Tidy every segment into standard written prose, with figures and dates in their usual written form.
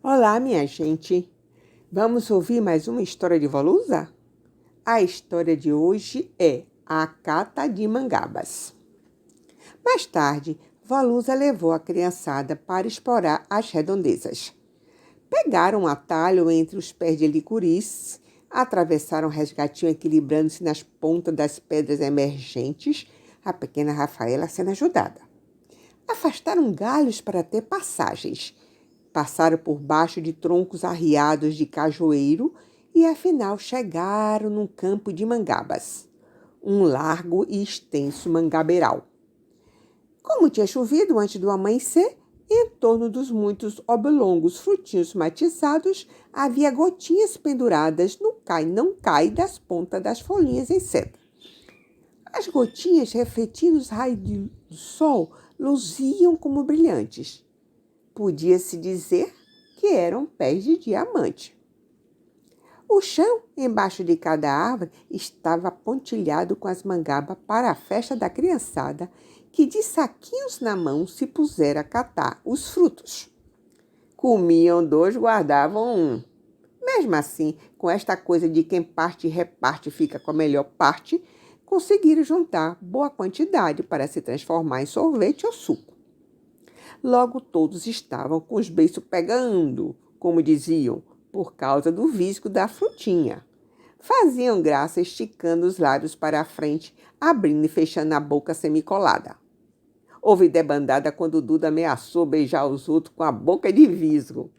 Olá, minha gente! Vamos ouvir mais uma história de Volusa? A história de hoje é A Cata de Mangabas. Mais tarde, Volusa levou a criançada para explorar as redondezas. Pegaram um atalho entre os pés de licuris, atravessaram o resgatinho equilibrando-se nas pontas das pedras emergentes, a pequena Rafaela sendo ajudada. Afastaram galhos para ter passagens. Passaram por baixo de troncos arriados de cajueiro e, afinal, chegaram num campo de mangabas, um largo e extenso mangabeiral. Como tinha chovido antes do amanhecer, em torno dos muitos oblongos frutinhos matizados, havia gotinhas penduradas no cai-não cai das pontas das folhinhas em seda. As gotinhas, refletindo os raios do sol, luziam como brilhantes. Podia-se dizer que eram pés de diamante. O chão, embaixo de cada árvore, estava pontilhado com as mangabas para a festa da criançada, que de saquinhos na mão se pusera a catar os frutos. Comiam dois, guardavam um. Mesmo assim, com esta coisa de quem parte e reparte fica com a melhor parte, conseguiram juntar boa quantidade para se transformar em sorvete ou suco. Logo todos estavam com os beiços pegando, como diziam, por causa do visgo da frutinha. Faziam graça esticando os lábios para a frente, abrindo e fechando a boca semicolada. Houve debandada quando Duda ameaçou beijar os outros com a boca de visgo.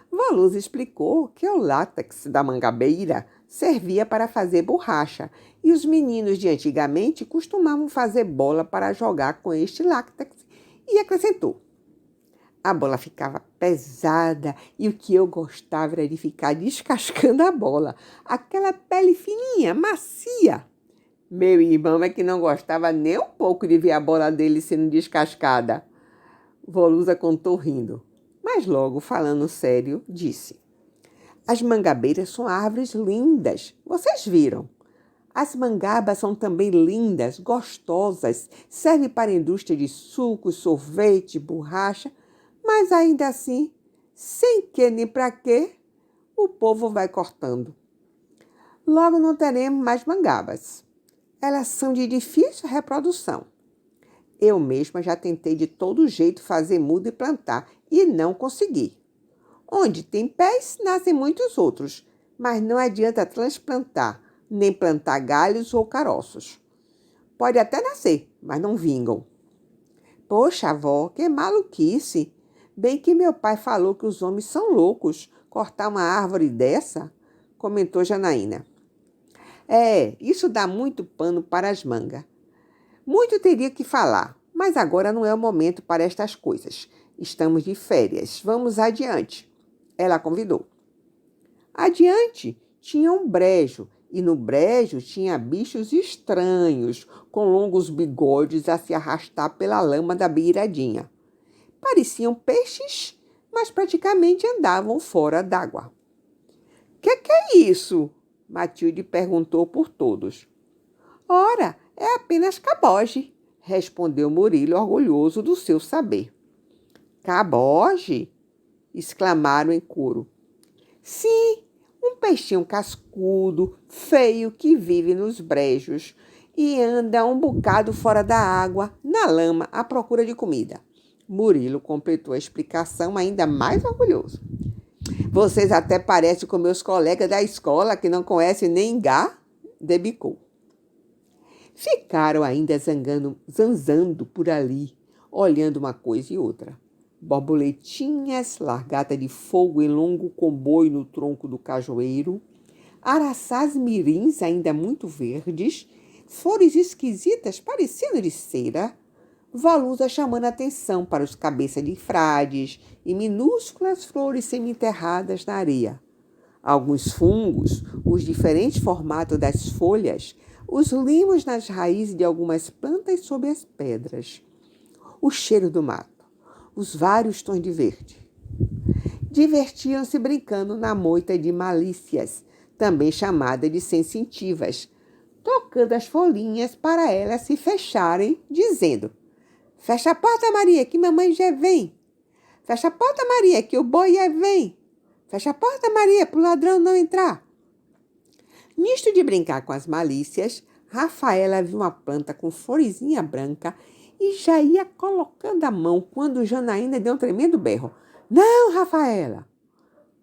Volusa explicou que o látex da mangabeira servia para fazer borracha e os meninos de antigamente costumavam fazer bola para jogar com este látex e acrescentou: a bola ficava pesada e o que eu gostava era de ficar descascando a bola. Aquela pele fininha, macia. Meu irmão é que não gostava nem um pouco de ver a bola dele sendo descascada. Volusa contou rindo, mas logo, falando sério, disse: as mangabeiras são árvores lindas, vocês viram? As mangabas são também lindas, gostosas, servem para a indústria de sucos, sorvete, borracha, mas ainda assim, sem que nem para quê, o povo vai cortando. Logo não teremos mais mangabas. Elas são de difícil reprodução. Eu mesma já tentei de todo jeito fazer muda e plantar e não consegui. Onde tem pés, nascem muitos outros, mas não adianta transplantar, nem plantar galhos ou caroços. Pode até nascer, mas não vingam. Poxa, avó, que maluquice! Bem que meu pai falou que os homens são loucos. Cortar uma árvore dessa? Comentou Janaína. Isso dá muito pano para as mangas. Muito teria que falar, mas agora não é o momento para estas coisas. Estamos de férias, vamos adiante. Ela convidou. Adiante tinha um brejo, e no brejo tinha bichos estranhos, com longos bigodes a se arrastar pela lama da beiradinha. Pareciam peixes, mas praticamente andavam fora d'água. Que é isso? Matilde perguntou por todos. Ora, é apenas caboge, respondeu Murilo, orgulhoso do seu saber. Caboge? Exclamaram em coro. Sim, um peixinho cascudo, feio, que vive nos brejos e anda um bocado fora da água, na lama, à procura de comida. Murilo completou a explicação ainda mais orgulhoso. Vocês até parecem com meus colegas da escola que não conhecem nem gá, debicou. Ficaram ainda zanzando por ali, olhando uma coisa e outra. Borboletinhas, largata de fogo em longo comboio no tronco do cajueiro, araçás mirins ainda muito verdes, flores esquisitas parecendo de cera, Volusa chamando a atenção para os cabeças de frades e minúsculas flores semi-enterradas na areia. Alguns fungos, os diferentes formatos das folhas, os limos nas raízes de algumas plantas sob as pedras. O cheiro do mato, os vários tons de verde. Divertiam-se brincando na moita de malícias, também chamada de sensitivas, tocando as folhinhas para elas se fecharem, dizendo: fecha a porta, Maria, que mamãe já vem. Fecha a porta, Maria, que o boi já vem. Fecha a porta, Maria, para o ladrão não entrar. Nisto de brincar com as malícias, Rafaela viu uma planta com florezinha branca e já ia colocando a mão quando Janaína deu um tremendo berro. Não, Rafaela!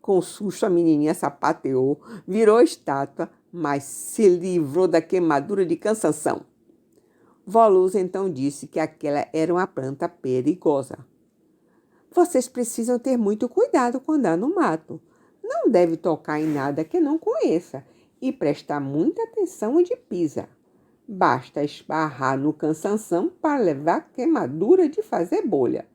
Com susto, a menininha sapateou, virou estátua, mas se livrou da queimadura de cansanção. Vó Luz então disse que aquela era uma planta perigosa. Vocês precisam ter muito cuidado quando andar no mato. Não deve tocar em nada que não conheça e prestar muita atenção onde pisa. Basta esbarrar no cansanção para levar queimadura de fazer bolha.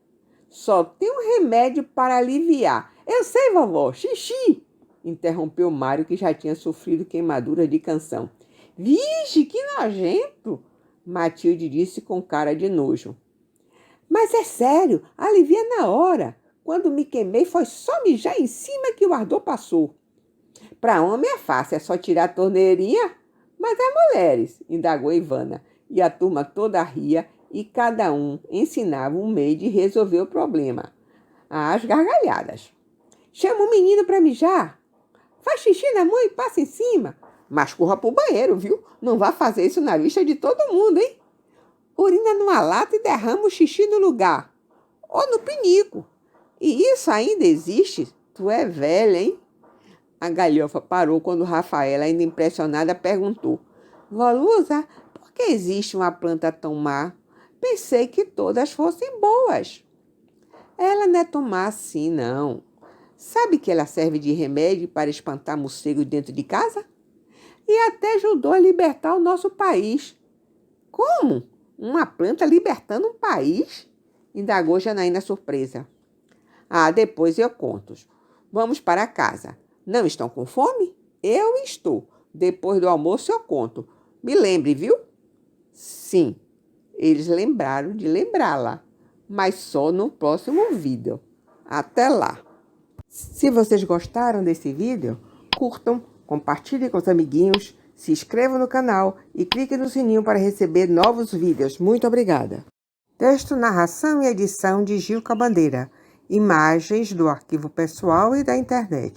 Só tem um remédio para aliviar. Eu sei, vovó, xixi! Interrompeu Mário, que já tinha sofrido queimadura de canção. Vixe, que nojento! Matilde disse com cara de nojo. Mas é sério, alivia na hora. Quando me queimei foi só mijar em cima que o ardor passou. Para homem é fácil, é só tirar a torneirinha. Mas é mulheres, indagou Ivana. E a turma toda ria e cada um ensinava um meio de resolver o problema. Às gargalhadas. Chama o menino para mijar. Faz xixi na mão e passa em cima. Mas corra pro banheiro, viu? Não vá fazer isso na vista de todo mundo, hein? Urina numa lata e derrama o xixi no lugar. Ou no pinico. E isso ainda existe? Tu é velha, hein? A galhofa parou quando Rafaela, ainda impressionada, perguntou. Vó Luza, por que existe uma planta tão má? Pensei que todas fossem boas. Ela não é tão má assim, não. Sabe que ela serve de remédio para espantar morcegos dentro de casa? E até ajudou a libertar o nosso país. Como? Uma planta libertando um país? Indagou Janaína surpresa. Ah, depois eu conto. Vamos para casa. Não estão com fome? Eu estou. Depois do almoço eu conto. Me lembre, viu? Sim, eles lembraram de lembrá-la, mas só no próximo vídeo. Até lá! Se vocês gostaram desse vídeo, curtam, compartilhem com os amiguinhos, se inscrevam no canal e cliquem no sininho para receber novos vídeos. Muito obrigada! Texto, narração e edição de Gilca Bandeira. Imagens do arquivo pessoal e da internet.